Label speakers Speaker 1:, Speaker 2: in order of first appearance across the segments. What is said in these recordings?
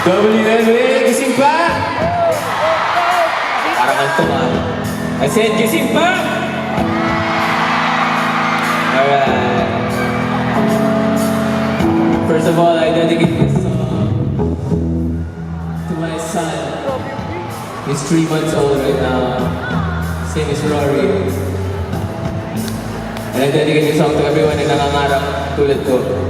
Speaker 1: WMA, gising pa! Parang antok ah. I said, gising pa! Alright. First of all, I dedicate this song to my son. He's 3 months old right now. His name is Rory. And I dedicate this song to everyone na nangangarap tulad ko.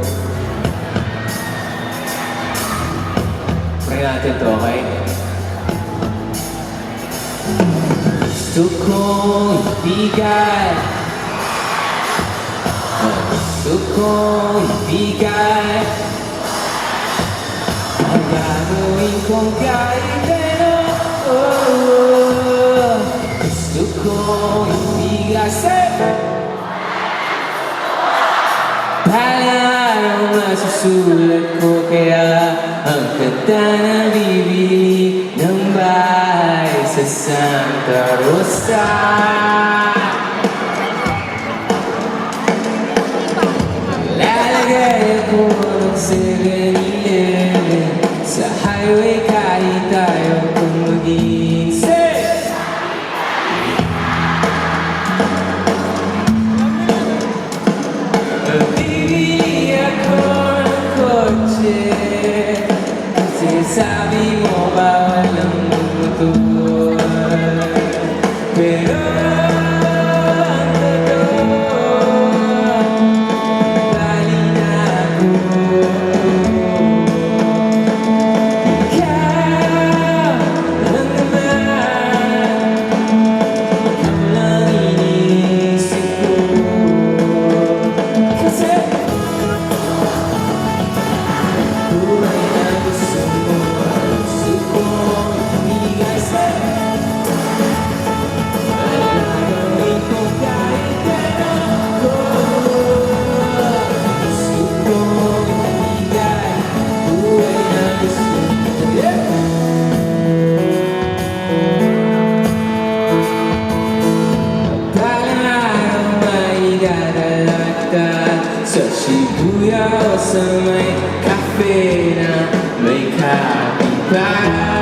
Speaker 1: Pray natin to, okay? Gusto kong ibigay. Gusto kong ibigay. Ang gagawin kong kahit ano. Gusto kong ibigay sa'yo. Parang masusulat ko kaya ang kanta na bibili ng bahay sa Santa Rosa. Lalagay ako ng 7-Eleven sa highway kahit tayo kung maging safe. Bibili ako ng kotse kasi sabi mo bawal ang motor. Pero ang totoo, bali na ako. Ikaw lang naman, ikaw lang iniisip ko. Kasi buhay na gusto mo, gusto ko ibigay sa'yo. Gagawin ko kahit ano. Gusto ko ibigay, buhay na gusto mo. Balang araw maidadala kita sa Shibuya o sa may cafe na may kapitbahay.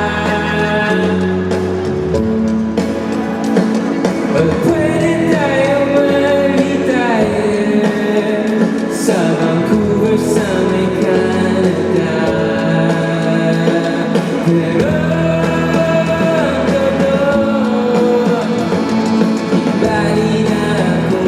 Speaker 1: O pwede tayo magitahe sa Vancouver sa may Canada. Pero ang totoo, ibali na ako.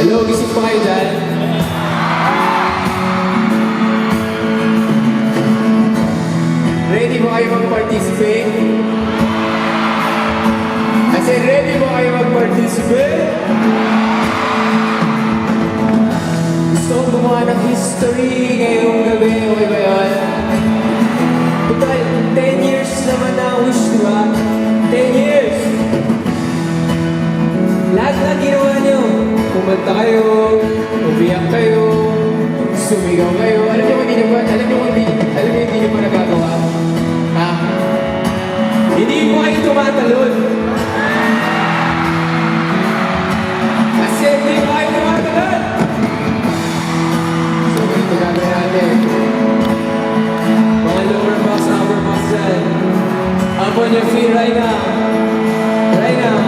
Speaker 1: Hello, gising pa kayo dyan? Ready mo kayo mag-participate? I said, ready mo kayo mag-participate? Gusto kong gumawa ng history ngayong gabi, okay ba yun? Total, 10 years naman na wish, diba? 10 years! Lahat na ginawa niyo, kumanta kayo, umiyak kayo, sumigaw kayo. Alam niyo hindi niyo pa nagagawa? Ha? Hindi po kayo tumatalon. Kasi hindi po kayo tumatalon. So, ito gagawin natin. Mga lower box, upper box dyan. Up on your feet right now. Right now.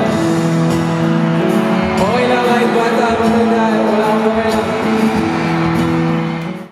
Speaker 1: Okay lang kahit bata, matanda, wala akong okay lang.